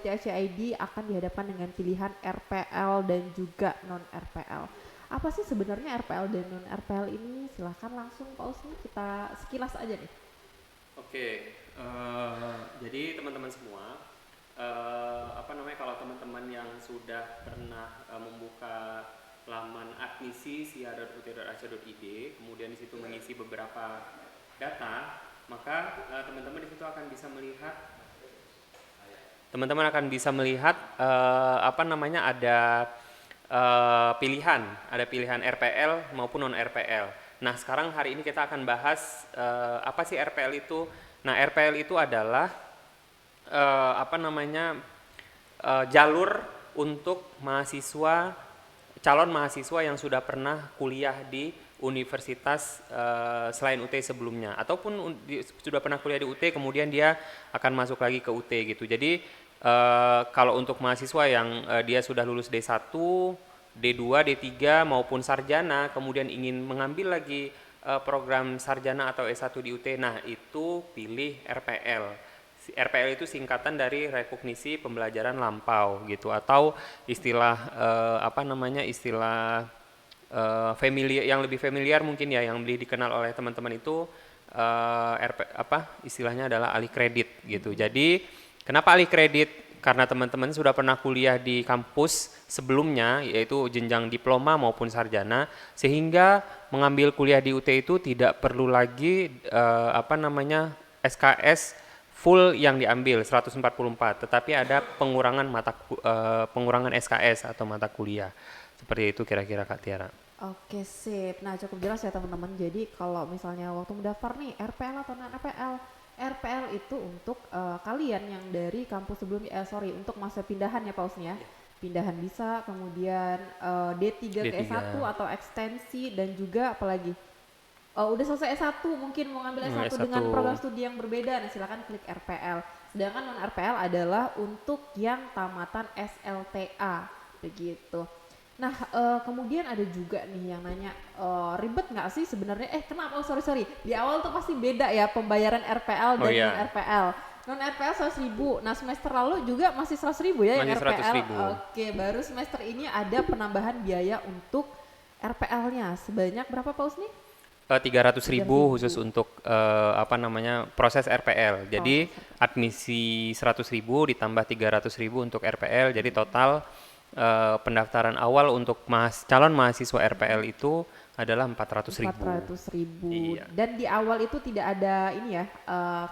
CID akan dihadapkan dengan pilihan RPL dan juga non RPL. Apa sih sebenarnya RPL dan non RPL ini? Silahkan langsung Pak Usni kita sekilas aja nih. Oke, jadi teman-teman semua, apa namanya kalau teman-teman yang sudah pernah membuka laman admisi sia.ut.ac.id, kemudian di situ mengisi beberapa data, maka teman-teman akan bisa melihat apa namanya ada pilihan RPL maupun non RPL. Nah, sekarang hari ini kita akan bahas apa sih RPL itu. Nah, RPL itu adalah apa namanya jalur untuk calon mahasiswa yang sudah pernah kuliah di universitas selain UT sebelumnya, ataupun sudah pernah kuliah di UT kemudian dia akan masuk lagi ke UT gitu. Jadi kalau untuk mahasiswa yang dia sudah lulus D1, D2, D3 maupun sarjana kemudian ingin mengambil lagi program sarjana atau S1 di UT, nah itu pilih RPL. RPL itu singkatan dari rekognisi pembelajaran lampau gitu, atau istilah apa namanya istilah familiar, yang lebih familiar mungkin ya, yang lebih dikenal oleh teman-teman itu istilahnya adalah alih kredit gitu. Jadi kenapa alih kredit? Karena teman-teman sudah pernah kuliah di kampus sebelumnya, yaitu jenjang diploma maupun sarjana, sehingga mengambil kuliah di UT itu tidak perlu lagi apa namanya SKS full yang diambil 144, tetapi ada pengurangan SKS atau mata kuliah. Seperti itu kira-kira Kak Tiara. Oke sip, nah cukup jelas ya teman-teman. Jadi kalau misalnya waktu mendaftar nih RPL atau non RPL, RPL itu untuk kalian yang dari kampus sebelumnya, untuk masa pindahan ya Pak Usni ya. Pindahan bisa, kemudian D3 ke S1 D3. atau ekstensi, dan juga apalagi udah selesai S1 mungkin mau ngambil S1 dengan S1. program studi yang berbeda, nah silakan klik RPL. Sedangkan non RPL adalah untuk yang tamatan SLTA begitu. Nah, kemudian ada juga nih yang nanya, ribet nggak sih sebenarnya? Kenapa? Oh, sorry. Di awal tuh pasti beda ya pembayaran RPL Oh dan non iya, RPL. Non RPL 100.000. Nah, semester lalu juga masih 100.000 ya yang masih 100 RPL. ribu. Oke, baru semester ini ada penambahan biaya untuk RPL-nya. Sebanyak berapa Pak Usni? 300 ribu khusus 300.000 untuk apa namanya proses RPL. Jadi proses RPL. admisi 100 ribu ditambah 300 ribu untuk RPL. Jadi total pendaftaran awal untuk calon mahasiswa RPL itu adalah 400 ribu. 400.000. Iya. Dan di awal itu tidak ada ini ya,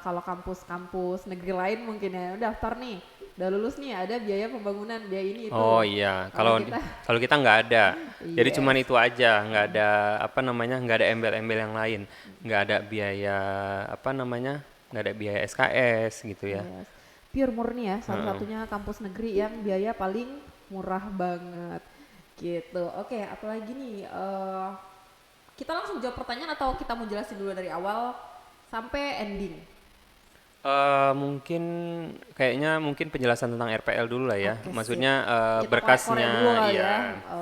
kalau kampus-kampus negeri lain mungkin ya, daftar nih, udah lulus nih, ada biaya pembangunan, biaya ini itu. Oh iya, Kalau kalau kita, kalau kita nggak ada. Jadi cuman yes, itu aja, nggak ada apa namanya, nggak ada embel-embel yang lain, nggak ada biaya apa namanya, nggak ada biaya SKS gitu ya. yes. Pure murni ya, Heeh. satu-satunya kampus negeri yang biaya paling murah banget. Gitu. Oke, apalagi nih, kita langsung jawab pertanyaan atau kita mau jelasin dulu dari awal sampai ending? Mungkin kayaknya mungkin penjelasan tentang RPL dulu lah ya. Oke, sip. Maksudnya Kita korek-korek dulu berkasnya, kali ya. iya.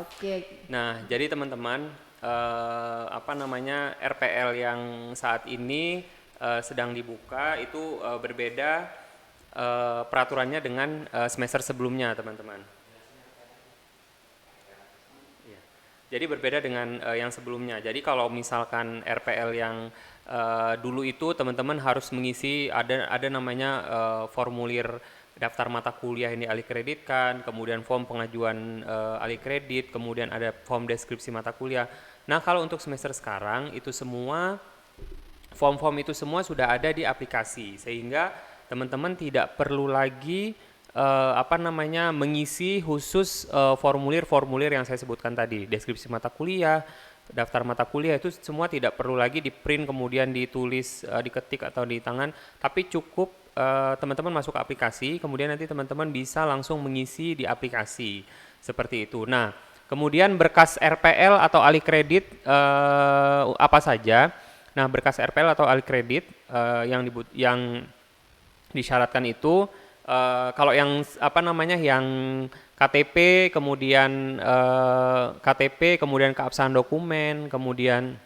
Oke. Nah, jadi teman-teman, apa namanya RPL yang saat ini sedang dibuka itu berbeda peraturannya dengan semester sebelumnya, teman-teman. Iya. Jadi berbeda dengan yang sebelumnya. Jadi kalau misalkan RPL yang dulu itu teman-teman harus mengisi ada namanya formulir daftar mata kuliah yang dialih kreditkan, kemudian form pengajuan alih kredit, kemudian ada form deskripsi mata kuliah. Nah, kalau untuk semester sekarang itu semua form-form itu semua sudah ada di aplikasi, sehingga teman-teman tidak perlu lagi apa namanya mengisi khusus formulir-formulir yang saya sebutkan tadi, deskripsi mata kuliah, daftar mata kuliah, itu semua tidak perlu lagi di print kemudian ditulis, diketik atau di tangan, tapi cukup teman-teman masuk ke aplikasi, kemudian nanti teman-teman bisa langsung mengisi di aplikasi seperti itu. Nah, kemudian berkas RPL atau alih kredit apa saja? Nah, berkas RPL atau alih kredit yang disyaratkan itu kalau yang apa namanya yang KTP, kemudian KTP, kemudian keabsahan dokumen, kemudian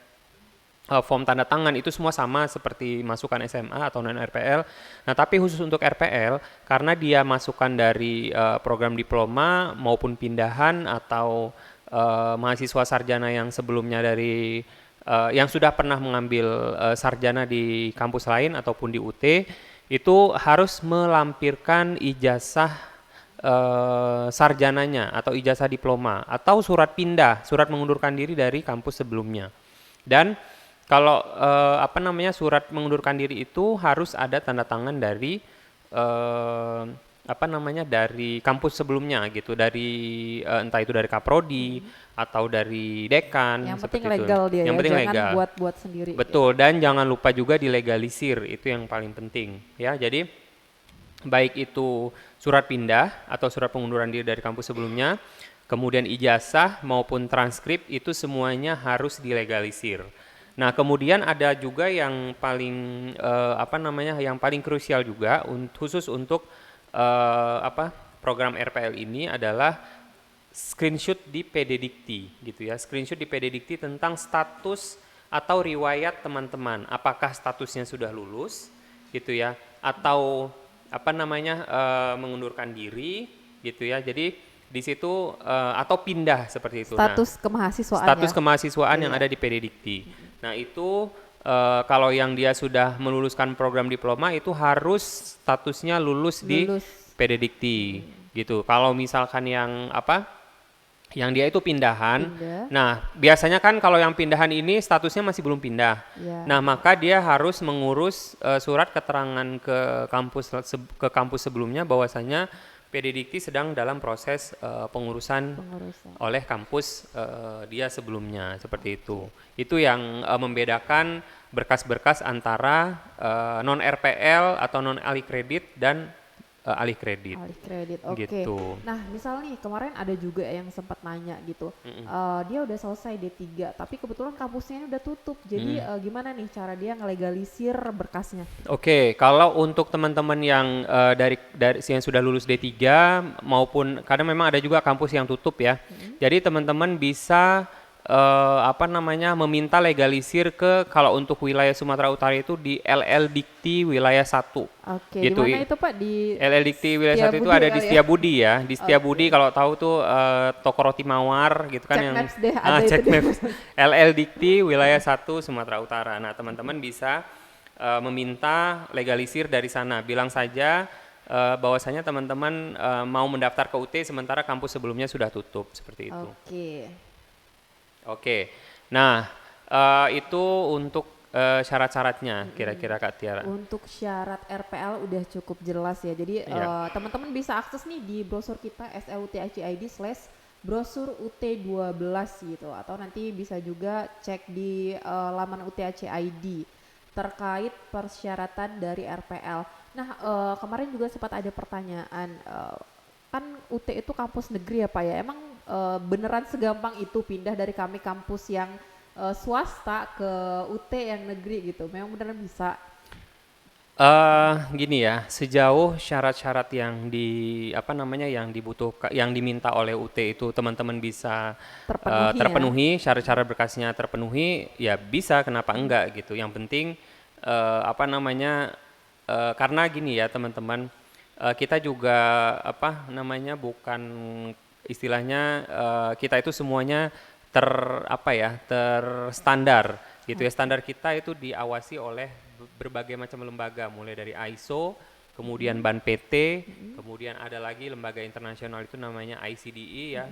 form tanda tangan itu semua sama seperti masukan SMA atau non RPL. Nah, tapi khusus untuk RPL karena dia masukan dari program diploma maupun pindahan atau mahasiswa sarjana yang sebelumnya dari yang sudah pernah mengambil sarjana di kampus lain ataupun di UT itu harus melampirkan ijazah sarjananya atau ijazah diploma atau surat pindah, surat mengundurkan diri dari kampus sebelumnya. Dan kalau surat mengundurkan diri itu harus ada tanda tangan dari dari kampus sebelumnya gitu, dari entah itu dari kaprodi atau dari dekan. Yang penting seperti itu. legal dia Yang ya, penting jangan legal. buat-buat sendiri. Betul, dan jangan lupa juga dilegalisir, itu yang paling penting ya. Jadi baik itu surat pindah atau surat pengunduran diri dari kampus sebelumnya, kemudian ijazah maupun transkrip itu semuanya harus dilegalisir. Nah, kemudian ada juga yang paling yang paling krusial juga khusus untuk program RPL ini adalah screenshot di PD Dikti gitu ya. Screenshot di PD Dikti tentang status atau riwayat teman-teman. Apakah statusnya sudah lulus gitu ya atau mengundurkan diri gitu ya. Jadi di situ atau pindah seperti itu. Status kemahasiswaan. Status kemahasiswaan yang ada di PD Dikti. Nah, itu kalau yang dia sudah meluluskan program diploma itu harus statusnya lulus di PD Dikti gitu. Kalau misalkan yang dia itu pindahan. Nah, biasanya kan kalau yang pindahan ini statusnya masih belum pindah. Nah, maka dia harus mengurus surat keterangan ke kampus sebelumnya bahwasanya PD Dikti sedang dalam proses pengurusan oleh kampus dia sebelumnya, seperti itu. Itu yang membedakan berkas-berkas antara non RPL atau non alih kredit dan alih kredit. Alih kredit, oke. Gitu. Nah, misal nih kemarin ada juga yang sempat nanya gitu, dia udah selesai D3, tapi kebetulan kampusnya udah tutup. Jadi gimana nih cara dia ngelegalisir berkasnya? Oke, kalau untuk teman-teman yang dari yang sudah lulus D3 maupun kadang memang ada juga kampus yang tutup ya. Jadi teman-teman bisa meminta legalisir kalau untuk wilayah Sumatera Utara itu di LL Dikti wilayah 1. Oke, gitu. Di mana itu Pak? Di LL Dikti wilayah 1 itu ada di Setiabudi ya. Di Setiabudi kalau tahu tuh toko roti Mawar gitu kan, Cek yang Maps deh, ada Cek itu Maps. LL Dikti wilayah 1 Sumatera Utara. Nah, teman-teman bisa meminta legalisir dari sana. Bilang saja bahwasanya teman-teman mau mendaftar ke UT sementara kampus sebelumnya sudah tutup, seperti itu. Oke. Nah, itu untuk syarat-syaratnya kira-kira Kak Tiara. Untuk syarat RPL udah cukup jelas ya. Jadi teman-teman bisa akses nih di brosur kita sleuthacid/brosur UT12 gitu, atau nanti bisa juga cek di laman UTHCID terkait persyaratan dari RPL. Nah, kemarin juga sempat ada pertanyaan, kan UT itu kampus negeri ya Pak ya, emang beneran segampang itu pindah dari kami kampus yang swasta ke UT yang negeri gitu? Memang beneran bisa? Gini ya, sejauh syarat-syarat yang dibutuhkan, yang diminta oleh UT itu teman-teman bisa terpenuhi, syarat-syarat berkasnya terpenuhi, ya bisa, kenapa enggak gitu. Yang penting karena gini ya teman-teman, kita juga bukan istilahnya kita itu semuanya terstandar gitu ya. Standar kita itu diawasi oleh berbagai macam lembaga, mulai dari ISO, kemudian BAN PT, kemudian ada lagi lembaga internasional itu namanya ICDE ya,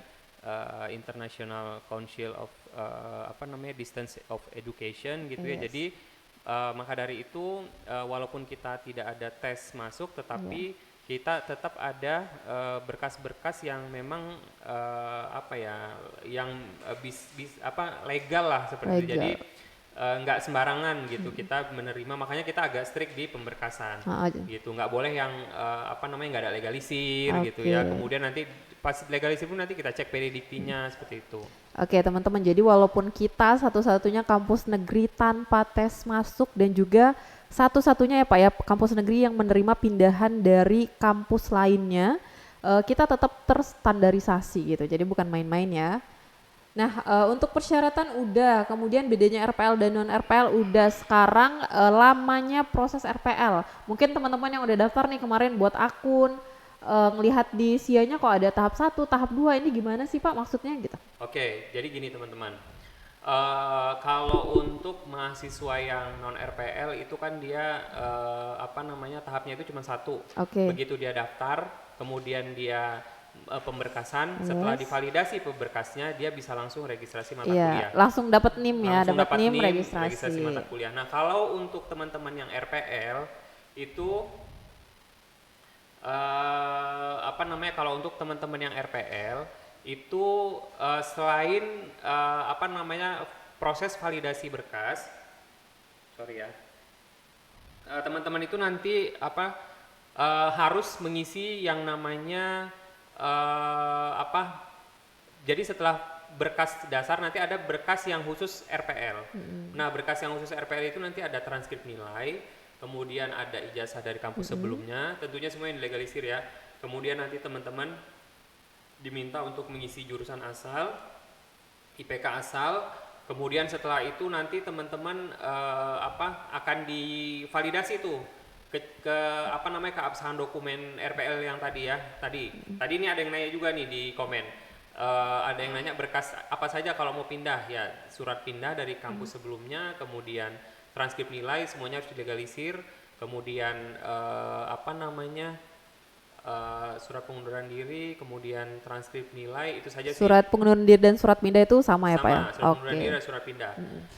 International Council of Distance of Education gitu ya. Jadi maka dari itu walaupun kita tidak ada tes masuk, tetapi kita tetap ada berkas-berkas yang memang legal lah seperti itu. Jadi nggak sembarangan gitu kita menerima, makanya kita agak strict di pemberkasan gitu. Nggak boleh yang nggak ada legalisir gitu ya. Kemudian nanti pas legalisir pun nanti kita cek PD Diktinya seperti itu. Oke teman-teman, jadi walaupun kita satu-satunya kampus negeri tanpa tes masuk dan juga satu-satunya ya Pak ya kampus negeri yang menerima pindahan dari kampus lainnya, kita tetap terstandarisasi gitu, jadi bukan main-main ya. Nah, untuk persyaratan udah, kemudian bedanya RPL dan non RPL udah, sekarang lamanya proses RPL. Mungkin teman-teman yang udah daftar nih kemarin buat akun, ngelihat di SIA-nya kok ada tahap 1, tahap 2, ini gimana sih Pak maksudnya gitu? Oke, jadi gini teman-teman. Kalau untuk mahasiswa yang non RPL itu kan dia apa namanya tahapnya itu cuma satu. Oke. Begitu dia daftar, kemudian dia pemberkasan, setelah Yes. divalidasi pemberkasnya, dia bisa langsung registrasi mata Iya, kuliah. langsung dapat NIM ya, Langsung dapat dapat NIM NIM, registrasi registrasi. mata kuliah. Nah, kalau untuk teman-teman yang RPL itu apa namanya kalau untuk teman-teman yang RPL itu selain apa namanya proses validasi berkas, sorry ya, teman-teman itu nanti apa harus mengisi yang namanya apa, jadi setelah berkas dasar nanti ada berkas yang khusus RPL. Nah, berkas yang khusus RPL itu nanti ada transkrip nilai, kemudian ada ijazah dari kampus sebelumnya, tentunya semua yang dilegalisir ya. Kemudian nanti teman-teman diminta untuk mengisi jurusan asal, IPK asal. Kemudian setelah itu nanti teman-teman apa akan divalidasi tuh ke apa namanya keabsahan dokumen RPL yang tadi ya. Tadi ini ada yang nanya juga nih di komen. Ada yang nanya berkas apa saja kalau mau pindah ya, surat pindah dari kampus sebelumnya, kemudian transkrip nilai semuanya harus dilegalisir, kemudian apa namanya surat pengunduran diri, kemudian transkrip nilai, itu saja sih. Surat pengunduran diri dan surat pindah itu sama ya Pak ya? Sama, surat pengunduran diri dan surat pindah.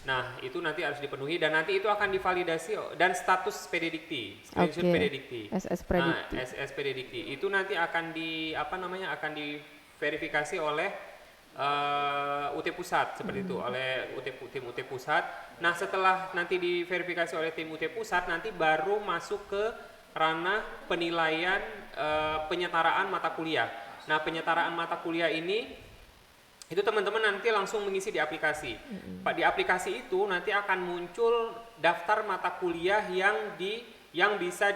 Nah, itu nanti harus dipenuhi dan nanti itu akan divalidasi dan status PD Dikti, screenshot Oke. PD Dikti. SS Predikti. Nah, SS PD Dikti itu nanti akan di apa namanya akan diverifikasi oleh UT Pusat seperti itu, oleh tim UT Pusat. Nah, setelah nanti diverifikasi oleh tim UT Pusat, nanti baru masuk ke ranah penilaian penyetaraan mata kuliah. Nah, penyetaraan mata kuliah ini itu teman-teman nanti langsung mengisi di aplikasi. Pak, di aplikasi itu nanti akan muncul daftar mata kuliah yang bisa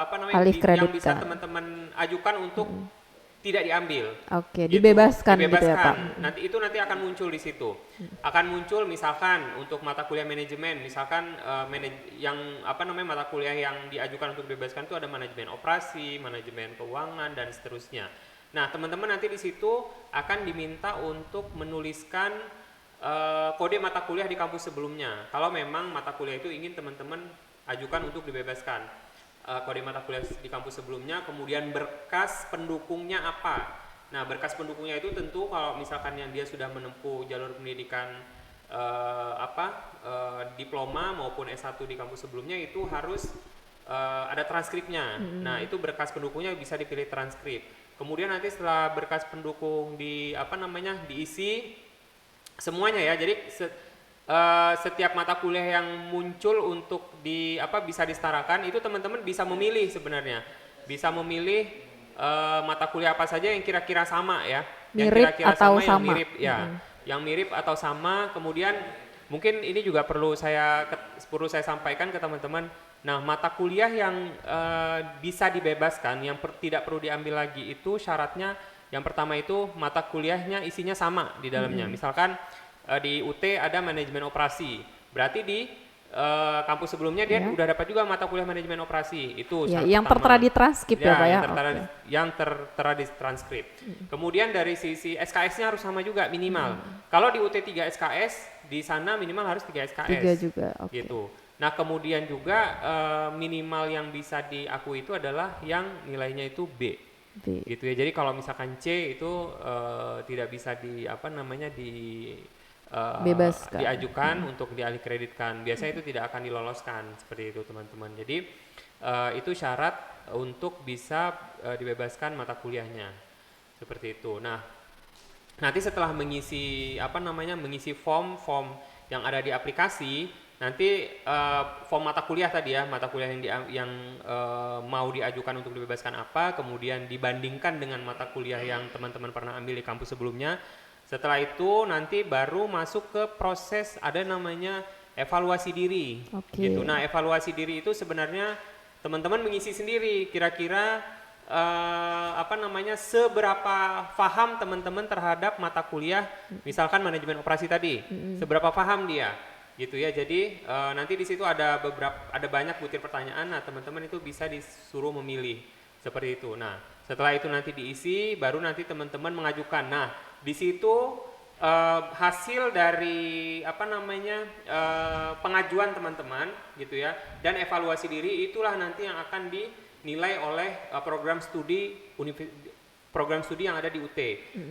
apa namanya yang bisa teman-teman ajukan untuk tidak diambil. Oke, gitu. dibebaskan gitu ya Pak. Nanti akan muncul di situ. Akan muncul misalkan untuk mata kuliah manajemen, misalkan yang apa namanya mata kuliah yang diajukan untuk dibebaskan itu ada manajemen operasi, manajemen keuangan dan seterusnya. Nah, teman-teman nanti di situ akan diminta untuk menuliskan kode mata kuliah di kampus sebelumnya. Kalau memang mata kuliah itu ingin teman-teman ajukan untuk dibebaskan. Kode mata kuliah di kampus sebelumnya, kemudian berkas pendukungnya apa. Nah, berkas pendukungnya itu tentu kalau misalkan yang dia sudah menempuh jalur pendidikan diploma maupun S1 di kampus sebelumnya itu harus ada transkripnya. Nah, itu berkas pendukungnya bisa dipilih transkrip. Kemudian nanti setelah berkas pendukung diisi semuanya ya. Jadi setiap mata kuliah yang muncul untuk bisa disetarakan itu teman-teman bisa memilih sebenarnya, bisa memilih mata kuliah apa saja yang kira-kira sama ya, mirip yang kira-kira atau sama, sama, yang mirip ya, yang mirip atau sama. Kemudian mungkin ini juga perlu saya sampaikan ke teman-teman. Nah, mata kuliah yang bisa dibebaskan, yang tidak perlu diambil lagi itu syaratnya yang pertama itu mata kuliahnya isinya sama di dalamnya. Misalkan di UT ada manajemen operasi, berarti di kampus sebelumnya dia udah dapat juga mata kuliah manajemen operasi. Itu ya, yang tertera di transkrip ya Pak ya? Yang tertera di transkrip. Kemudian dari sisi SKS-nya harus sama juga minimal. Kalau di UT 3 SKS, di sana minimal harus 3 SKS. 3 juga, gitu. Nah, kemudian juga minimal yang bisa diakui itu adalah yang nilainya itu B. Gitu ya. Jadi kalau misalkan C itu tidak bisa diajukan untuk dialih kreditkan. Biasanya itu tidak akan diloloskan seperti itu teman-teman. Jadi itu syarat untuk bisa dibebaskan mata kuliahnya seperti itu. Nah, nanti setelah mengisi form yang ada di aplikasi, nanti form mata kuliah tadi ya, mata kuliah yang mau diajukan untuk dibebaskan apa, kemudian dibandingkan dengan mata kuliah yang teman-teman pernah ambil di kampus sebelumnya. Setelah itu nanti baru masuk ke proses ada namanya evaluasi diri. Gitu. Nah, evaluasi diri itu sebenarnya teman-teman mengisi sendiri kira-kira apa namanya, seberapa paham teman-teman terhadap mata kuliah, misalkan manajemen operasi tadi, seberapa paham dia, gitu ya. Jadi nanti di situ ada banyak butir pertanyaan. Nah, teman-teman itu bisa disuruh memilih seperti itu. Nah, setelah itu nanti diisi, baru nanti teman-teman mengajukan. Nah, di situ hasil dari apa namanya pengajuan teman-teman gitu ya, dan evaluasi diri itulah nanti yang akan dinilai oleh program studi yang ada di UT.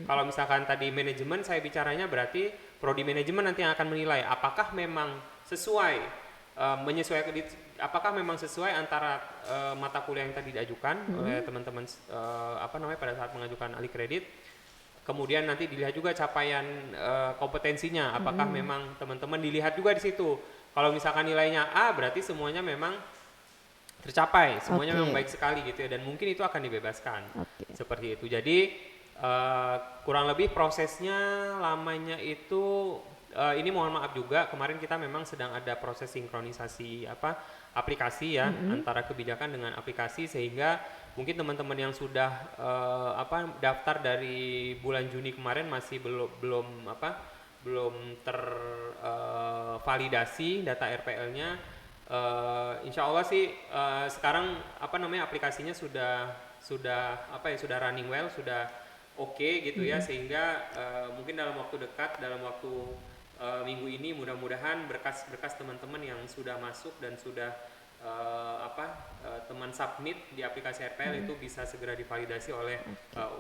Kalau misalkan tadi manajemen saya bicaranya, berarti prodi manajemen nanti yang akan menilai apakah memang sesuai menyesuaikan, apakah memang sesuai antara mata kuliah yang tadi diajukan oleh teman-teman apa namanya pada saat mengajukan alih kredit. Kemudian nanti dilihat juga capaian kompetensinya, apakah memang teman-teman dilihat juga di situ. Kalau misalkan nilainya A, berarti semuanya memang tercapai, semuanya memang baik sekali gitu ya, dan mungkin itu akan dibebaskan. Seperti itu. Jadi kurang lebih prosesnya lamanya itu ini mohon maaf juga, kemarin kita memang sedang ada proses sinkronisasi aplikasi ya, antara kebijakan dengan aplikasi, sehingga mungkin teman-teman yang sudah daftar dari bulan Juni kemarin masih belum tervalidasi data RPL-nya. Insya Allah sih sekarang aplikasinya sudah running well, sudah oke gitu ya, sehingga mungkin dalam waktu dekat, dalam waktu minggu ini mudah-mudahan berkas-berkas teman-teman yang sudah masuk dan sudah teman submit di aplikasi RPL itu bisa segera divalidasi oleh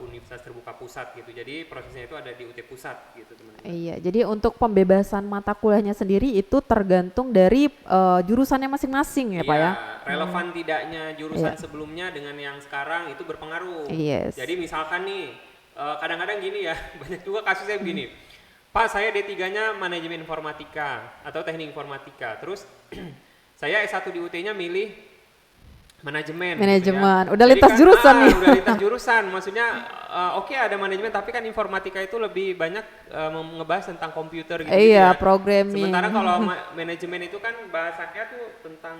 Universitas Terbuka Pusat gitu. Jadi prosesnya itu ada di UT Pusat gitu teman-teman. Iya, jadi untuk pembebasan mata kuliahnya sendiri itu tergantung dari jurusannya masing-masing ya Pak ya? Relevan tidaknya jurusan sebelumnya dengan yang sekarang itu berpengaruh. Yes. Jadi misalkan nih kadang-kadang gini ya, banyak juga kasusnya begini. Pak, saya D3-nya manajemen informatika atau teknik informatika, terus saya S1 di UT-nya milih manajemen. Gitu ya. Udah lintas jurusan nih. Udah lintas jurusan, maksudnya oke, ada manajemen, tapi kan informatika itu lebih banyak ngebahas tentang komputer gitu. Iya, ya. programming. Sementara kalau manajemen itu kan bahasanya tuh tentang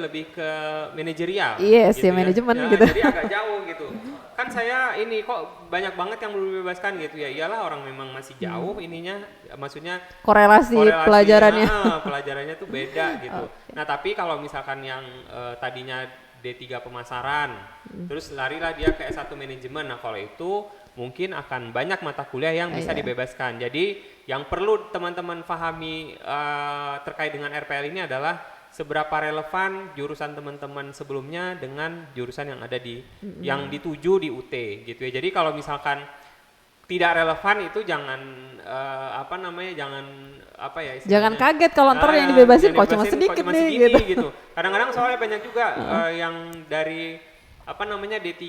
lebih ke manajerial. Yes, gitu ya manajemen gitu. Jadi agak jauh gitu. Kan saya ini kok banyak banget yang belum dibebaskan gitu ya. Iyalah, orang memang masih jauh ininya, maksudnya korelasi pelajarannya. Pelajarannya tuh beda gitu. Nah, tapi kalau misalkan yang tadinya D3 pemasaran, terus larilah dia ke S1 manajemen. Nah, kalau itu mungkin akan banyak mata kuliah yang bisa dibebaskan. Jadi yang perlu teman-teman pahami terkait dengan RPL ini adalah seberapa relevan jurusan teman-teman sebelumnya dengan jurusan yang ada yang dituju di UT gitu ya. Jadi kalau misalkan tidak relevan itu jangan jangan kaget kalau ntar yang dibebasin kok cuma sedikit nih gitu. Kadang-kadang soalnya banyak juga yang dari D3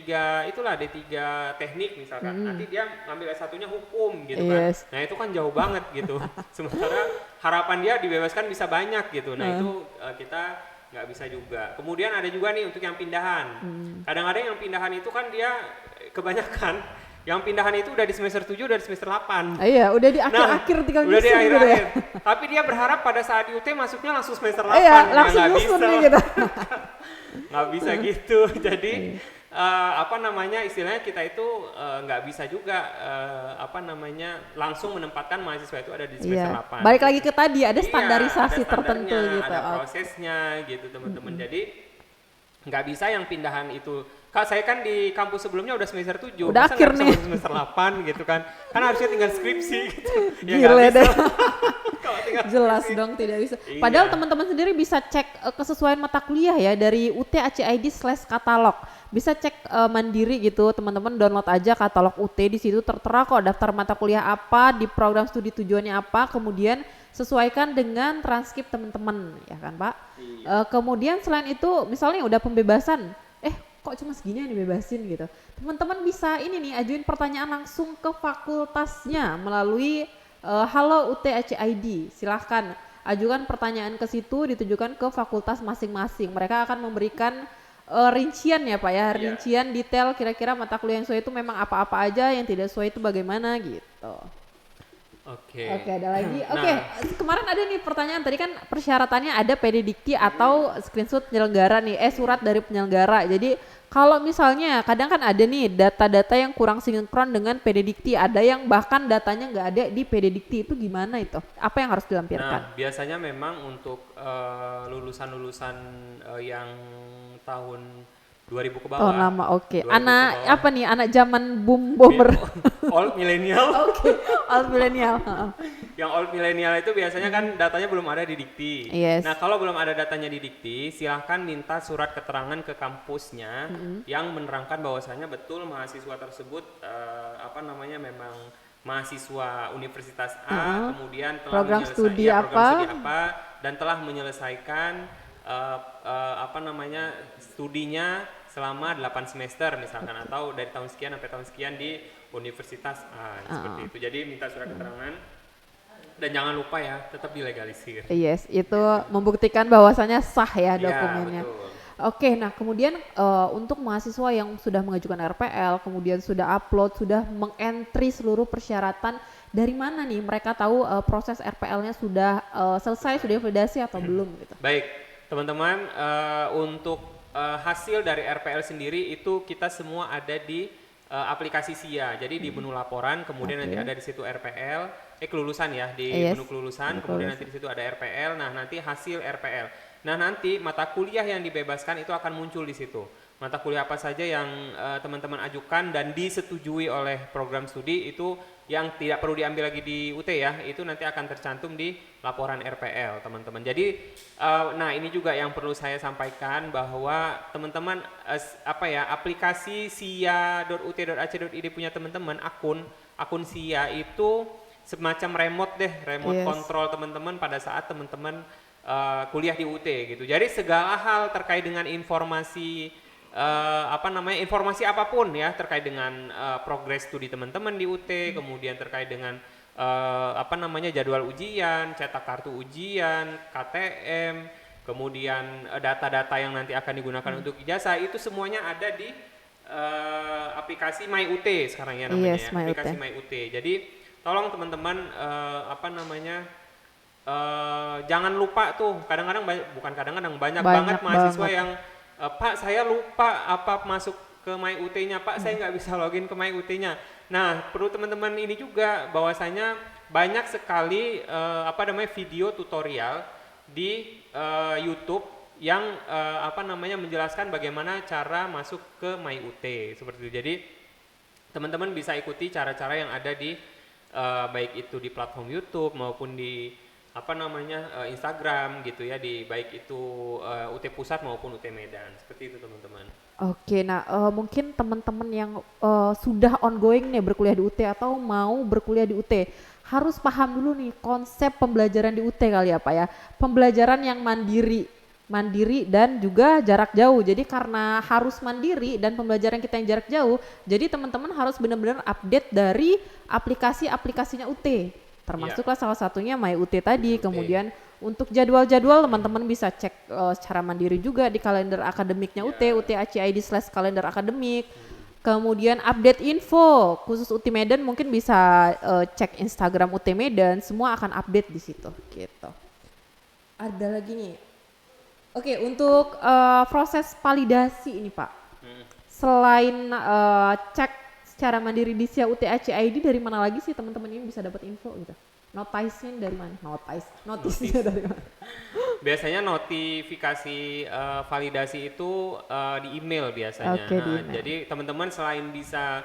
teknik misalkan, nanti dia ngambil S1-nya hukum gitu kan. Nah, itu kan jauh banget gitu. Sementara harapan dia dibebaskan bisa banyak gitu. Nah, itu kita nggak bisa juga. Kemudian ada juga nih untuk yang pindahan. Kadang-kadang yang pindahan itu kan dia kebanyakan yang pindahan itu udah di semester 7, udah di semester 8. Iya, udah di akhir-akhir tinggal udah di gitu ya. Tapi dia berharap pada saat di UT masuknya langsung semester 8. Iya, langsung nyusun nih gitu. Nggak bisa gitu. Jadi istilahnya kita itu nggak bisa juga langsung menempatkan mahasiswa itu ada di semester 8. Balik lagi ke tadi, ada standarisasi ada tertentu gitu. Ada prosesnya gitu teman-teman. Jadi nggak bisa yang pindahan itu. Kak, saya kan di kampus sebelumnya udah semester 7. Udah akhir nih. Semester 8 gitu kan. Kan harusnya tinggal skripsi gitu. Gila deh. Jelas dong tidak bisa. Padahal teman-teman sendiri bisa cek kesesuaian mata kuliah ya dari UT.ac.id/katalog. Bisa cek mandiri gitu, teman-teman download aja katalog UT, di situ tertera kok daftar mata kuliah apa, di program studi tujuannya apa, kemudian sesuaikan dengan transkrip teman-teman, ya kan Pak? Kemudian selain itu misalnya udah pembebasan, kok cuma segini yang dibebasin gitu. Teman-teman bisa ini nih ajuin pertanyaan langsung ke fakultasnya melalui Halo UT.ac.id. Silahkan ajukan pertanyaan ke situ, ditujukan ke fakultas masing-masing. Mereka akan memberikan rincian ya Pak ya, rincian detail kira-kira mata kuliah yang sesuai itu memang apa-apa aja, yang tidak sesuai itu bagaimana gitu. Oke. Oke, ada lagi. Oke, Nah, kemarin ada nih pertanyaan tadi kan persyaratannya ada PD Dikti atau screenshot penyelenggara nih, surat dari penyelenggara. Jadi kalau misalnya kadang kan ada nih data-data yang kurang sinkron dengan PD Dikti, ada yang bahkan datanya nggak ada di PD Dikti, itu gimana itu? Apa yang harus dilampirkan? biasanya memang untuk lulusan-lulusan yang tahun 2000 ke Tahun bawah, lama, oke. 2000 ke Anak bawah, apa nih? Anak zaman boom boomer. old millennial. Oke, old millennial. Heeh. Yang old millennial itu biasanya kan datanya belum ada di Dikti. Yes. Nah, kalau belum ada datanya di Dikti, silahkan minta surat keterangan ke kampusnya yang menerangkan bahwasanya betul mahasiswa tersebut memang mahasiswa Universitas A, kemudian telah Program studi program apa? studi apa dan telah menyelesaikan studinya selama 8 semester misalkan atau dari tahun sekian sampai tahun sekian di Universitas A seperti itu. Jadi minta surat keterangan dan jangan lupa ya tetap dilegalisir. Yes, itu membuktikan bahwasannya sah ya Iya, dokumennya. betul. Oke, nah kemudian untuk mahasiswa yang sudah mengajukan RPL, kemudian sudah upload, sudah mengentry seluruh persyaratan, dari mana nih mereka tahu proses RPL-nya sudah selesai, sudah validasi atau belum gitu? Baik, teman-teman, untuk hasil dari RPL sendiri itu kita semua ada di aplikasi SIA. Jadi di menu laporan, kemudian nanti ada di situ RPL, kelulusan ya, di Yes, menu kelulusan, menu kemudian nanti di situ ada RPL. Nah, nanti hasil RPL. Nah, nanti mata kuliah yang dibebaskan itu akan muncul di situ. Mata kuliah apa saja yang teman-teman ajukan dan disetujui oleh program studi itu yang tidak perlu diambil lagi di UT ya, itu nanti akan tercantum di laporan RPL, teman-teman. Jadi, nah ini juga yang perlu saya sampaikan bahwa teman-teman aplikasi sia.ut.ac.id punya teman-teman akun SIA itu semacam remote Yes. control teman-teman pada saat teman-teman kuliah di UT gitu. Jadi segala hal terkait dengan informasi informasi apapun ya terkait dengan progres studi teman-teman di UT, kemudian terkait dengan jadwal ujian, cetak kartu ujian, KTM, kemudian data-data yang nanti akan digunakan untuk ijazah itu semuanya ada di aplikasi MyUT sekarang ya namanya Yes, ya, My aplikasi UT. MyUT. Jadi tolong teman-teman jangan lupa tuh kadang-kadang bukan kadang-kadang banyak banget mahasiswa banget. yang Pak saya lupa apa masuk ke MyUT-nya, Pak saya nggak bisa login ke MyUT-nya. Nah perlu teman-teman ini juga bahwasanya banyak sekali video tutorial di YouTube yang menjelaskan bagaimana cara masuk ke MyUT seperti itu. Jadi teman-teman bisa ikuti cara-cara yang ada di baik itu di platform YouTube maupun di Instagram gitu ya, di baik itu UT Pusat maupun UT Medan seperti itu teman-teman. Oke, nah mungkin teman-teman yang sudah ongoing nih berkuliah di UT atau mau berkuliah di UT harus paham dulu nih konsep pembelajaran di UT kali ya Pak ya. Pembelajaran yang mandiri dan juga jarak jauh. Jadi karena harus mandiri dan pembelajaran kita yang jarak jauh, jadi teman-teman harus benar-benar update dari aplikasi-aplikasinya UT. Termasuklah salah satunya MyUT tadi. MyUT. Kemudian untuk jadwal-jadwal teman-teman bisa cek secara mandiri juga di kalender akademiknya UT, UT.ACID/kalender akademik. Kemudian update info khusus UT Medan mungkin bisa cek Instagram UT Medan, semua akan update di situ gitu. Ada lagi nih. Oke, untuk proses validasi ini Pak. Selain cek secara mandiri di SIA UT.ACID, dari mana lagi sih teman-teman ini bisa dapat info gitu? Notice-nya dari mana? Notice-nya dari mana? Biasanya notifikasi validasi itu di email biasanya. Oke, di email. Jadi teman-teman selain bisa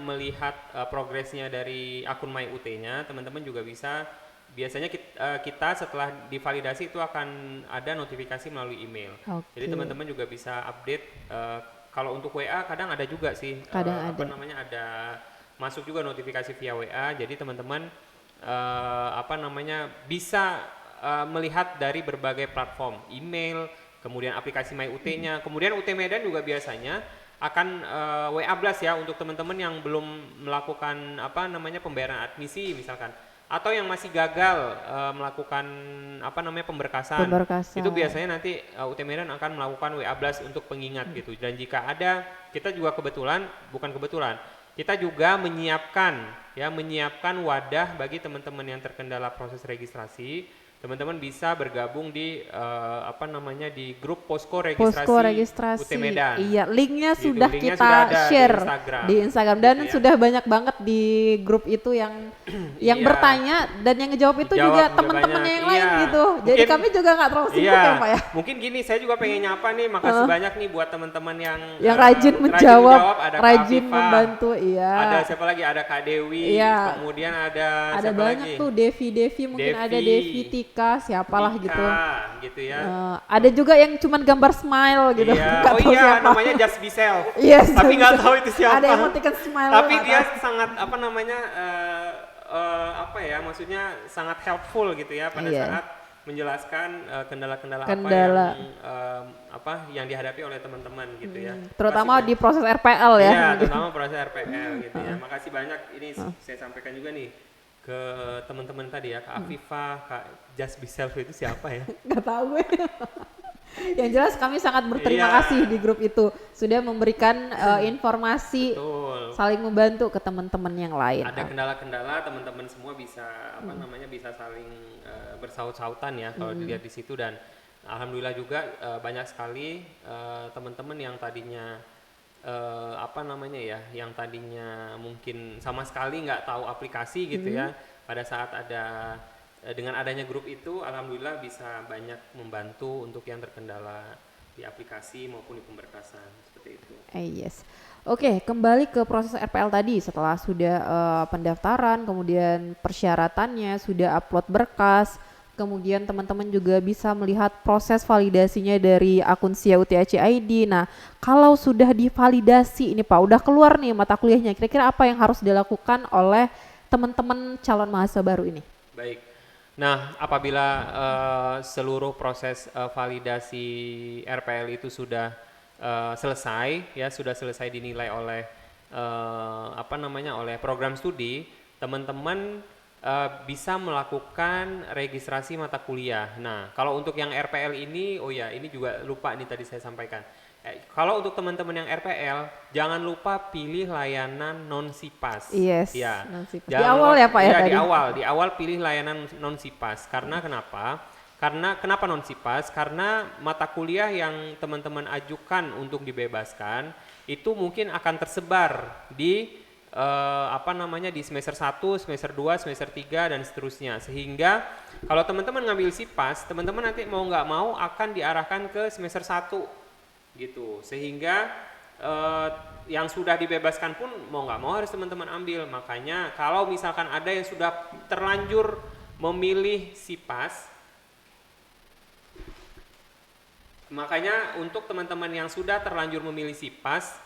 melihat progresnya dari akun MyUT-nya, teman-teman juga bisa biasanya kita setelah divalidasi itu akan ada notifikasi melalui email. Oke. Jadi teman-teman juga bisa update. Kalau untuk WA kadang ada juga sih. Kadang ada. Ada masuk juga notifikasi via WA. Jadi teman-teman bisa melihat dari berbagai platform, email, kemudian aplikasi MyUT-nya, kemudian UT Medan juga biasanya akan WA Blast ya untuk teman-teman yang belum melakukan pembayaran admisi misalkan, atau yang masih gagal melakukan pemberkasan. Itu biasanya nanti UT Medan akan melakukan WA Blast untuk pengingat gitu. Dan jika ada, kita juga bukan kebetulan, kita juga menyiapkan wadah bagi teman-teman yang terkendala proses registrasi. Teman-teman bisa bergabung di di grup Posko Registrasi UT Medan. Iya, linknya Gitu, sudah linknya kita sudah ada share di Instagram dan gitu ya. sudah banyak banget di grup itu yang Iya. bertanya dan yang ngejawab itu Jawab juga juga teman-teman yang banyak. lain Iya. gitu. Jadi Mungkin- kami juga nggak terlalu sibuk ya Pak ya. Mungkin gini, saya juga pengen nyapa nih, makasih banyak nih buat teman-teman yang Rajin menjawab, ada Kak rajin Afifah, membantu, iya. Ada siapa lagi? Ada Kak Dewi, Iya. kemudian ada Ada siapa banyak lagi? tuh Devi mungkin ada Devi, Devi Tika siapalah Ika, gitu. gitu ya. Ada juga yang cuman gambar smile gitu. Iya. Nggak Oh tahu iya, siapa. namanya Just Be Self. Yes, Tapi nggak bisa. tahu itu siapa. Ada emoticon smile. Tapi nggak dia tahu. sangat maksudnya sangat helpful gitu ya pada Iya. saat menjelaskan kendala-kendala Kendala. yang dihadapi oleh teman-teman gitu ya. Terutama Makasih di proses RPL ya. Iya, terutama proses RPL gitu ya. Makasih banyak, ini saya sampaikan juga nih ke teman-teman tadi ya, Kak Afifah, Kak Just Be Self itu siapa ya? Nggak tahu gue. Yang jelas kami sangat berterima Iya. kasih di grup itu sudah memberikan informasi, Betul. saling membantu ke teman-teman yang lain. Ada kendala-kendala, teman-teman semua bisa bisa saling bersaut-sautan ya kalau dilihat di situ, dan alhamdulillah juga banyak sekali teman-teman yang tadinya yang tadinya mungkin sama sekali nggak tahu aplikasi gitu ya, pada saat dengan adanya grup itu alhamdulillah bisa banyak membantu untuk yang terkendala di aplikasi maupun di pemberkasan seperti itu. Yes. Oke, kembali ke proses RPL tadi. Setelah sudah pendaftaran, kemudian persyaratannya, sudah upload berkas, kemudian teman-teman juga bisa melihat proses validasinya dari akun SIA UTHC ID. Nah, kalau sudah divalidasi ini Pak, udah keluar nih mata kuliahnya, kira-kira apa yang harus dilakukan oleh teman-teman calon mahasiswa baru ini? Baik. Nah, apabila seluruh proses validasi RPL itu sudah selesai dinilai oleh oleh program studi, teman-teman bisa melakukan registrasi mata kuliah. Nah, kalau untuk yang RPL ini, ini juga lupa nih tadi saya sampaikan. Kalau untuk teman-teman yang RPL, jangan lupa pilih layanan non-SIPAS. Yes, Ya. non-SIPAS. Di awal ya Pak ya tadi? Di awal pilih layanan non-SIPAS. Karena kenapa? Kenapa non-SIPAS? Karena mata kuliah yang teman-teman ajukan untuk dibebaskan itu mungkin akan tersebar di di semester 1, semester 2, semester 3 dan seterusnya. Sehingga kalau teman-teman ngambil SIPAS, teman-teman nanti mau nggak mau akan diarahkan ke semester 1 gitu. Sehingga yang sudah dibebaskan pun mau nggak mau harus teman-teman ambil. Makanya kalau misalkan ada yang sudah terlanjur memilih SIPAS, makanya untuk teman-teman yang sudah terlanjur memilih SIPAS,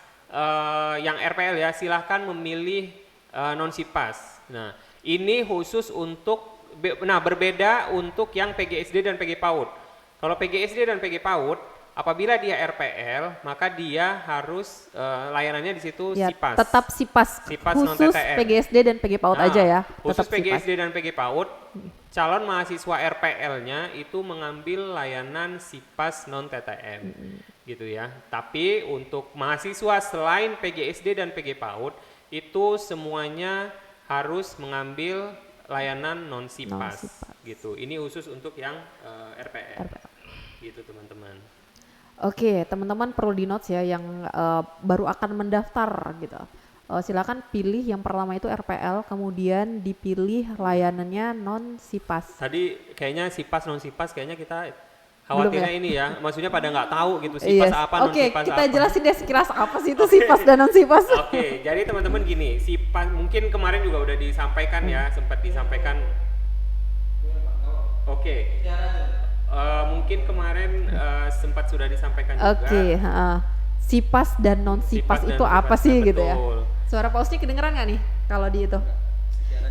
yang RPL ya, silahkan memilih non-SIPAS. Nah, ini khusus untuk, berbeda untuk yang PGSD dan PG PAUD. Kalau PGSD dan PG PAUD, apabila dia RPL, maka dia harus layanannya di situ Ya, SIPAS. tetap SIPAS, khusus non-TTM. PGSD dan PG PAUD aja ya. Khusus Tetap SIPAS. PGSD dan PG PAUD, calon mahasiswa RPL-nya itu mengambil layanan SIPAS non-TTM. Gitu ya. Tapi untuk mahasiswa selain PGSD dan PG PAUD, itu semuanya harus mengambil layanan non-SIPAS. Gitu. Ini khusus untuk yang RPL. Gitu teman-teman. Oke, teman-teman perlu di notes ya yang baru akan mendaftar gitu. Silakan pilih yang pertama itu RPL, kemudian dipilih layanannya non-SIPAS. Tadi kayaknya SIPAS non-SIPAS kayaknya kita khawatirnya ini ya, maksudnya pada nggak tahu gitu Yes. SIPAS apa Oke, non-SIPAS kita apa. jelasin deh sekilas apa sih itu SIPAS dan non-SIPAS. Oke, jadi teman-teman gini, SIPAS mungkin kemarin juga udah disampaikan ya, sempat disampaikan. Oke. Mungkin kemarin sempat sudah disampaikan juga. Oke, SIPAS dan non-SIPAS SIPAS itu dan apa SIPAS, sih gitu ya? betul. Suara pausnya kedengeran nggak nih kalau di itu?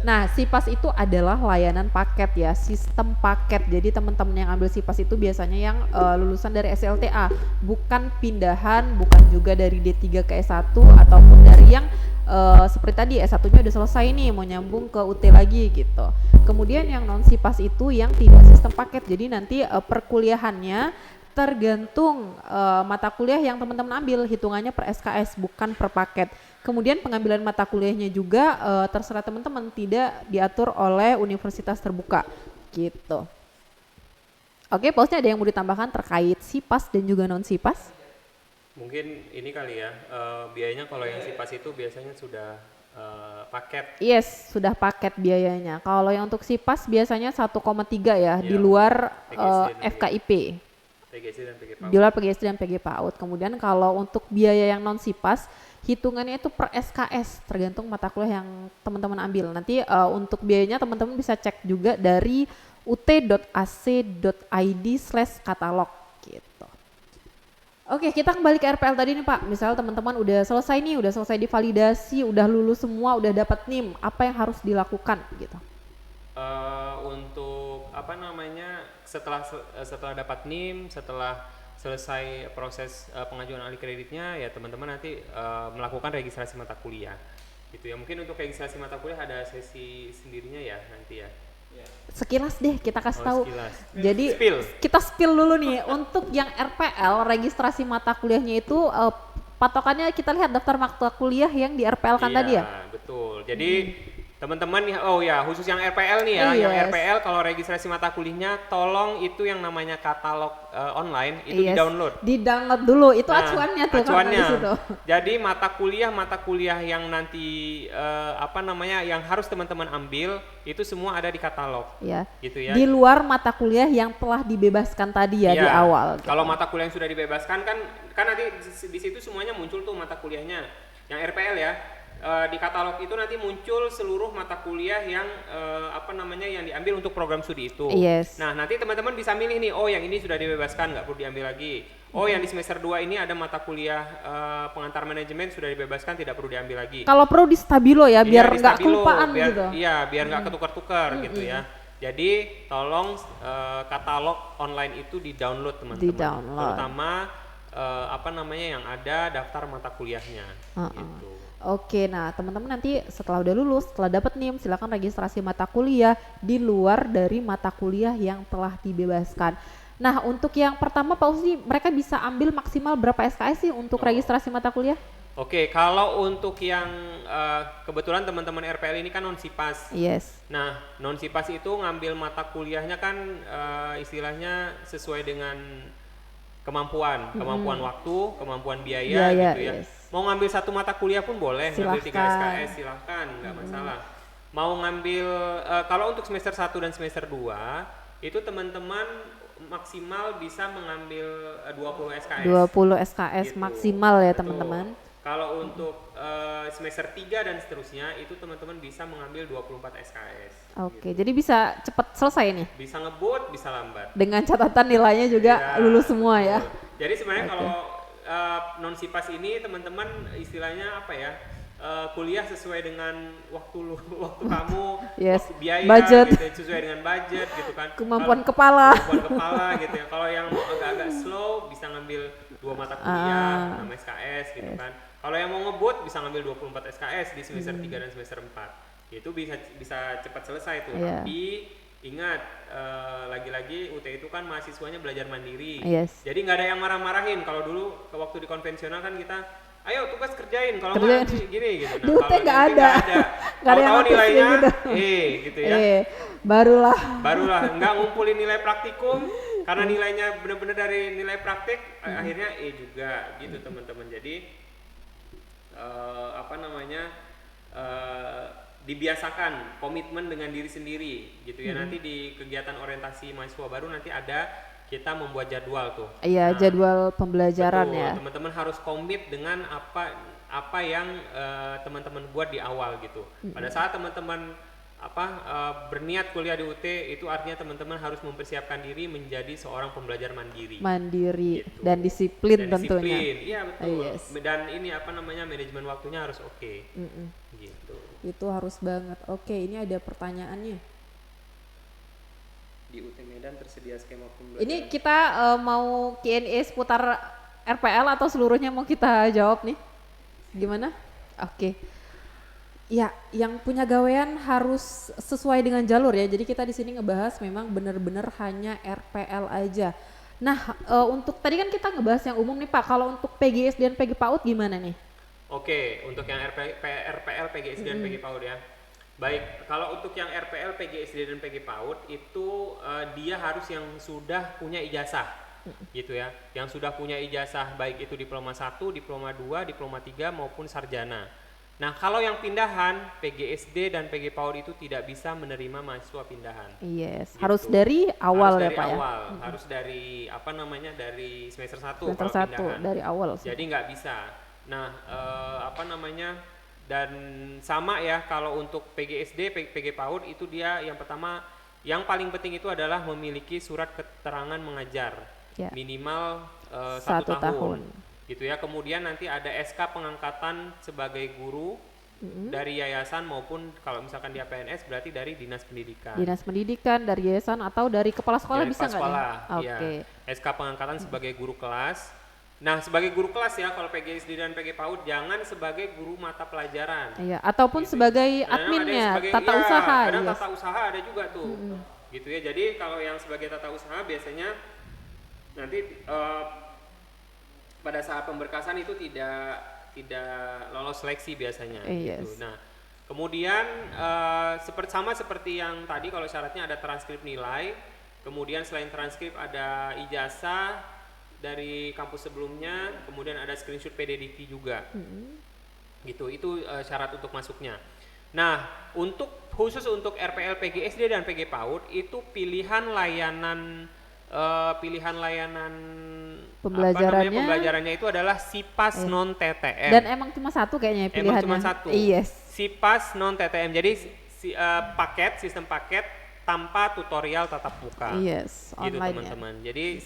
Nah, SIPAS itu adalah layanan paket ya, sistem paket. Jadi teman-teman yang ambil SIPAS itu biasanya yang lulusan dari SLTA, bukan pindahan, bukan juga dari D3 ke S1 ataupun dari yang seperti tadi S1-nya udah selesai nih mau nyambung ke UT lagi gitu. Kemudian yang non SIPAS itu yang tidak sistem paket. Jadi nanti perkuliahannya tergantung mata kuliah yang teman-teman ambil, hitungannya per SKS bukan per paket. Kemudian pengambilan mata kuliahnya juga terserah teman-teman, tidak diatur oleh universitas terbuka gitu. Oke, Pausnya ada yang mau ditambahkan terkait SIPAS dan juga non SIPAS? Mungkin ini kali ya, biayanya kalau yang SIPAS itu biasanya sudah paket. Yes, sudah paket biayanya. Kalau yang untuk SIPAS biasanya 1,3 ya, di Iya, luar PGSD dan FKIP. PGC dan PG Di luar PGSD dan PG PAUD. Kemudian kalau untuk biaya yang non SIPAS, hitungannya itu per SKS, tergantung mata kuliah yang teman-teman ambil. Nanti untuk biayanya teman-teman bisa cek juga dari ut.ac.id/katalog gitu. Oke, kita kembali ke RPL tadi nih Pak. Misalnya teman-teman udah selesai nih, udah selesai divalidasi, udah lulus semua, udah dapat NIM, apa yang harus dilakukan gitu? Untuk apa namanya, setelah dapat NIM, setelah selesai proses pengajuan alih kreditnya, ya teman-teman nanti melakukan registrasi mata kuliah gitu ya. Mungkin untuk registrasi mata kuliah ada sesi sendirinya ya nanti ya. Sekilas deh kita kasih tahu. Sekilas. Jadi kita spill dulu nih untuk yang RPL registrasi mata kuliahnya itu patokannya kita lihat daftar mata kuliah yang di RPL kan tadi ya? Iya, betul. Jadi teman-teman nih, oh ya khusus yang RPL nih ya, yang RPL kalau registrasi mata kuliahnya tolong itu yang namanya katalog online itu di-download. Di-download dulu, itu acuannya tuh. Acuannya. Jadi mata kuliah yang nanti apa namanya yang harus teman-teman ambil itu semua ada di katalog. Iya. Gitu ya. Di luar mata kuliah yang telah dibebaskan tadi ya, di awal. Gitu. Kalau mata kuliah yang sudah dibebaskan kan nanti di situ semuanya muncul tuh mata kuliahnya. Yang RPL ya. Di katalog itu nanti muncul seluruh mata kuliah yang apa namanya yang diambil untuk program studi itu. Yes. Nah, nanti teman-teman bisa milih nih, oh yang ini sudah dibebaskan, nggak perlu diambil lagi. Oh, yang di semester 2 ini ada mata kuliah pengantar manajemen sudah dibebaskan, tidak perlu diambil lagi. Kalau perlu di stabilo ya, biar nggak kelupaan gitu. Iya, biar nggak ketukar-tukar gitu ya. Jadi tolong katalog online itu di-download teman-teman. Terutama apa namanya yang ada daftar mata kuliahnya gitu. Oke, nah teman-teman nanti setelah udah lulus, setelah dapat NIM, silakan registrasi mata kuliah di luar dari mata kuliah yang telah dibebaskan. Nah, untuk yang pertama Pak Usni, mereka bisa ambil maksimal berapa SKS sih untuk registrasi mata kuliah? Oke, kalau untuk yang kebetulan teman-teman RPL ini kan non SIPAS. Yes. Nah, non SIPAS itu ngambil mata kuliahnya kan istilahnya sesuai dengan kemampuan waktu, kemampuan biaya gitu ya. Yes. Mau ngambil satu mata kuliah pun boleh, ngambil 3 SKS silahkan, nggak masalah. Mau ngambil, kalau untuk semester 1 dan semester 2, itu teman-teman maksimal bisa mengambil 20 SKS. 20 SKS gitu. Maksimal ya teman-teman. Kalau untuk semester 3 dan seterusnya, itu teman-teman bisa mengambil 24 SKS. Oke, gitu. Jadi bisa cepat selesai nih? Bisa ngebut, bisa lambat. Dengan catatan nilainya juga lulus semua ya? Jadi sebenarnya kalau non SIPAS ini teman-teman istilahnya apa ya, kuliah sesuai dengan waktu kamu, waktu biaya, budget. Gitu, sesuai dengan budget gitu kan. Kemampuan kepala gitu ya. Kalau yang agak-agak slow bisa ngambil 2 mata kuliah, 6 SKS gitu kan. Kalau yang mau ngebut bisa ngambil 24 SKS di semester 3 dan semester 4. Itu bisa cepat selesai tuh. Tapi ingat, lagi-lagi UT itu kan mahasiswanya belajar mandiri. Yes. Jadi nggak ada yang marah-marahin. Kalau dulu waktu di konvensional kan kita, ayo tugas kerjain. Kalau nggak nanti gini gitu. Nah, kalau nggak ada. Nggak ada yang nilainya gitu, gitu ya. Barulah nggak ngumpulin nilai praktikum karena nilainya benar-benar dari nilai praktik, akhirnya juga gitu teman-teman. Jadi apa namanya, dibiasakan komitmen dengan diri sendiri gitu ya. Nanti di kegiatan orientasi mahasiswa baru nanti ada kita membuat jadwal tuh. Iya, jadwal pembelajaran. Betul, ya. Teman-teman harus komit dengan apa yang teman-teman buat di awal gitu. Pada saat teman-teman berniat kuliah di UT, itu artinya teman-teman harus mempersiapkan diri menjadi seorang pembelajar mandiri gitu. dan disiplin tentunya. Iya betul. Yes. Dan ini manajemen waktunya harus oke. Gitu. Itu harus banget. Oke, ini ada pertanyaannya. Di UT Medan tersedia skema pembelajaran. Ini kita mau Q&A seputar RPL atau seluruhnya mau kita jawab nih? Gimana? Oke. Ya, yang punya gawean harus sesuai dengan jalur ya. Jadi kita di sini ngebahas memang benar-benar hanya RPL aja. Nah, untuk tadi kan kita ngebahas yang umum nih Pak. Kalau untuk PGSD dan PG PAUD gimana nih? Oke, untuk yang RPL, PGSD dan PG PAUD ya. Baik, kalau untuk yang RPL, PGSD dan PG PAUD itu dia harus yang sudah punya ijazah, gitu ya. Yang sudah punya ijazah baik itu diploma 1, diploma 2, diploma 3 maupun sarjana. Nah, kalau yang pindahan, PGSD dan PG PAUD itu tidak bisa menerima mahasiswa pindahan. Yes, Gitu. harus dari awal Harus ya dari Pak ya. awal, harus dari apa namanya dari semester 1 Semester kalau 1 pindahan. dari awal sih. Jadi nggak bisa. Nah, apa namanya dan sama ya kalau untuk PGSD, PG PAUD itu dia yang pertama yang paling penting itu adalah memiliki surat keterangan mengajar Ya. minimal 1 1 tahun. tahun. Gitu ya. Kemudian nanti ada SK pengangkatan sebagai guru dari yayasan maupun kalau misalkan dia PNS berarti dari dinas pendidikan. Dinas pendidikan, dari yayasan atau dari kepala sekolah Dari bisa kepala nggak nih? sekolah, iya. Oke. SK pengangkatan sebagai guru kelas. Nah, sebagai guru kelas ya kalau PGSD dan PG PAUD jangan sebagai guru mata pelajaran. Iya, ataupun Gitu. sebagai Kadang ada yang adminnya, sebagai- tata iya, usaha. Kadang Yes. tata usaha ada juga tuh. Gitu ya. Jadi kalau yang sebagai tata usaha biasanya nanti pada saat pemberkasan itu tidak lolos seleksi biasanya Yes. gitu. Nah, kemudian sama seperti yang tadi kalau syaratnya ada transkrip nilai, kemudian selain transkrip ada ijazah dari kampus sebelumnya, kemudian ada screenshot PD Dikti juga. Gitu, itu syarat untuk masuknya. Nah, khusus untuk RPL, PGSD dan PG PAUD itu pilihan layanan Pembelajarannya pembelajarannya itu adalah SIPAS non TTM. dan emang cuma satu kayaknya pilihannya. Emang cuma satu. Yes. SIPAS non TTM. Jadi sistem paket tanpa tutorial tatap muka. Yes, Gitu online ya. teman-teman. Jadi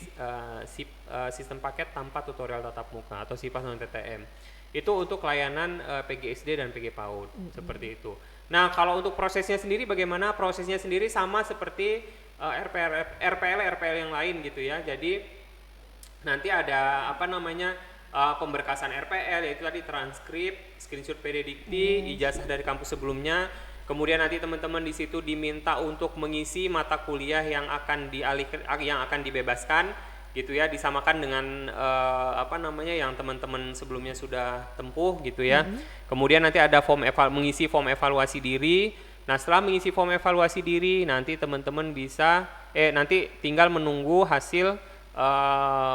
sistem paket tanpa tutorial tatap muka atau SIPAS non TTM. Itu untuk layanan PGSD dan PG PAUD seperti itu. Nah, kalau untuk prosesnya sendiri bagaimana? Prosesnya sendiri sama seperti RPL yang lain gitu ya. Jadi nanti ada apa namanya pemberkasan RPL yaitu tadi transkrip, screenshot PD Dikti, ijazah dari kampus sebelumnya. Kemudian nanti teman-teman di situ diminta untuk mengisi mata kuliah yang akan dibebaskan gitu ya, disamakan dengan apa namanya yang teman-teman sebelumnya sudah tempuh gitu ya. Kemudian nanti ada mengisi form evaluasi diri. Nah, setelah mengisi form evaluasi diri, nanti teman-teman bisa nanti tinggal menunggu hasil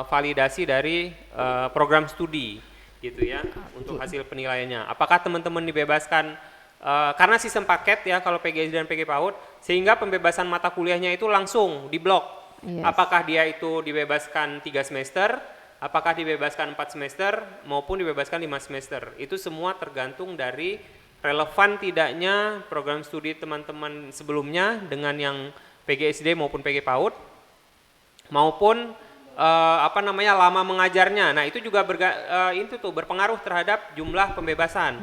validasi dari program studi gitu ya untuk hasil penilaiannya. Apakah teman-teman dibebaskan karena sistem paket ya kalau PGSD dan PG PAUD sehingga pembebasan mata kuliahnya itu langsung diblok. Yes. Apakah dia itu dibebaskan 3 semester, apakah dibebaskan 4 semester maupun dibebaskan 5 semester. Itu semua tergantung dari relevan tidaknya program studi teman-teman sebelumnya dengan yang PGSD maupun PG PAUD maupun lama mengajarnya. Nah, itu juga berpengaruh terhadap jumlah pembebasan.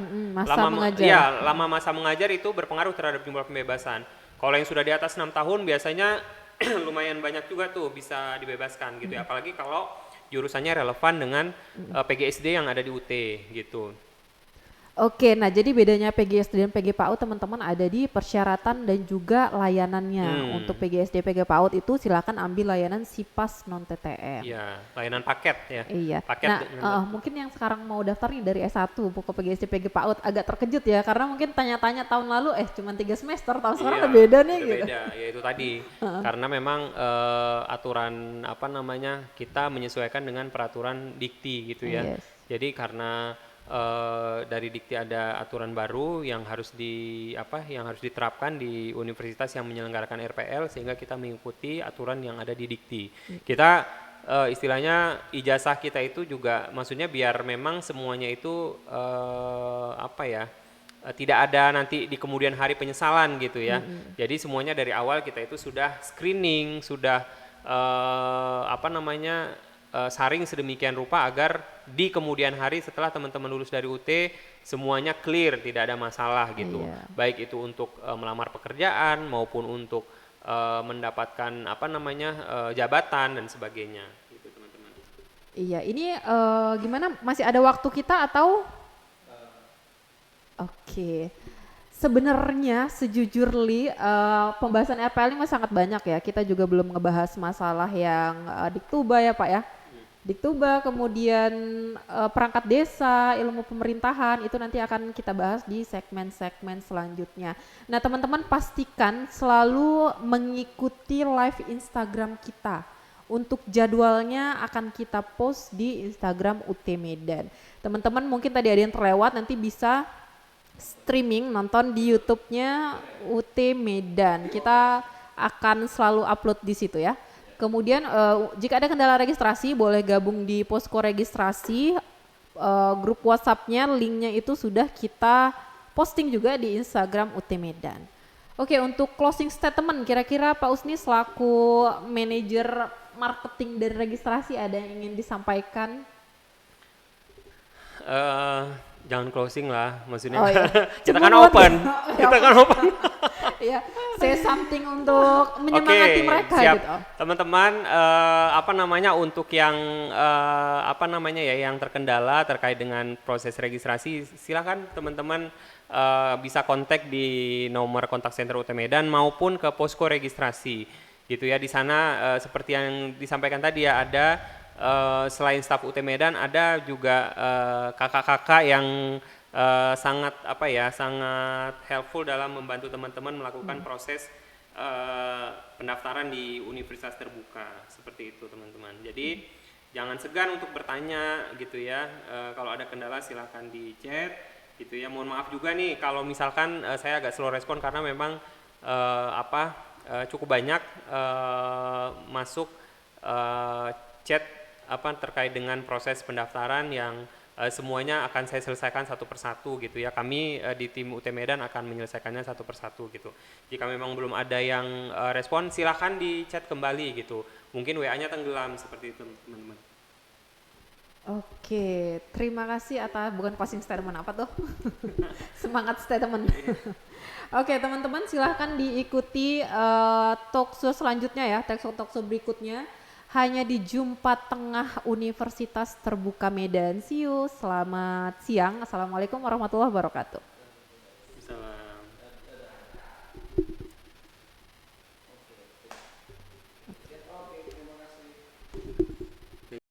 Lama masa mengajar itu berpengaruh terhadap jumlah pembebasan. Kalau yang sudah di atas 6 tahun biasanya lumayan banyak juga tuh bisa dibebaskan gitu ya. Apalagi kalau jurusannya relevan dengan PGSD yang ada di UT gitu. Oke, nah jadi bedanya PGSD dan PG PAUD teman-teman ada di persyaratan dan juga layanannya. Untuk PGSD PG PAUD itu silakan ambil layanan SIPAS non TTM. Iya, layanan paket ya. Iya. Paket mungkin yang sekarang mau daftar nih dari S1 ke PGSD PG PAUD agak terkejut ya karena mungkin tanya-tanya tahun lalu cuma 3 semester, tahun sekarang udah beda nih gitu. Beda, ya itu tadi. Karena memang aturan kita menyesuaikan dengan peraturan Dikti gitu ya. Yes. Jadi karena dari Dikti ada aturan baru yang harus diterapkan di universitas yang menyelenggarakan RPL sehingga kita mengikuti aturan yang ada di Dikti. Kita istilahnya ijazah kita itu juga maksudnya biar memang semuanya itu tidak ada nanti di kemudian hari penyesalan gitu ya. Jadi semuanya dari awal kita itu sudah screening, sudah saring sedemikian rupa agar di kemudian hari setelah teman-teman lulus dari UT semuanya clear, tidak ada masalah gitu. Iya. Baik itu untuk melamar pekerjaan maupun untuk mendapatkan jabatan dan sebagainya gitu teman-teman. Iya, ini gimana masih ada waktu kita atau Oke. Sebenarnya sejujurly pembahasan RPL ini masih sangat banyak ya. Kita juga belum ngebahas masalah yang Diktuba ya Pak ya. Diktuba, kemudian perangkat desa, ilmu pemerintahan itu nanti akan kita bahas di segmen-segmen selanjutnya. Nah teman-teman pastikan selalu mengikuti live Instagram kita. Untuk jadwalnya akan kita post di Instagram UT Medan. Teman-teman mungkin tadi ada yang terlewat, nanti bisa streaming nonton di YouTube-nya UT Medan. Kita akan selalu upload di situ ya. Kemudian jika ada kendala registrasi boleh gabung di posko registrasi, grup WhatsApp-nya linknya itu sudah kita posting juga di Instagram UT Medan. Oke, untuk closing statement kira-kira Pak Usni selaku manajer marketing dan registrasi ada yang ingin disampaikan? Jangan closing lah, maksudnya. Oh, iya. Kita kan open. Ya. Kita kan open. Ya, say something untuk menyemangati mereka siap. gitu. Teman-teman, apa namanya untuk yang apa namanya ya yang terkendala terkait dengan proses registrasi, silakan teman-teman bisa kontak di nomor kontak center UT Medan maupun ke posko registrasi, gitu ya. Di sana seperti yang disampaikan tadi ya ada selain staf UT Medan ada juga kakak-kakak yang sangat apa ya sangat helpful dalam membantu teman-teman melakukan proses pendaftaran di universitas terbuka seperti itu teman-teman. Jadi jangan segan untuk bertanya gitu ya. Kalau ada kendala silahkan di chat gitu ya. Mohon maaf juga nih kalau misalkan saya agak slow respon karena memang cukup banyak masuk chat terkait dengan proses pendaftaran yang semuanya akan saya selesaikan satu persatu gitu ya. Kami di tim UT Medan akan menyelesaikannya satu persatu gitu. Jika memang belum ada yang respon silahkan di chat kembali gitu. Mungkin WA-nya tenggelam seperti itu teman-teman. Oke, terima kasih atas bukan closing statement apa tuh? Semangat statement. Oke teman-teman silahkan diikuti talkshow selanjutnya ya, talkshow berikutnya. Hanya di Jumpa Tengah Universitas Terbuka Medan. See you, selamat siang. Assalamualaikum warahmatullahi wabarakatuh.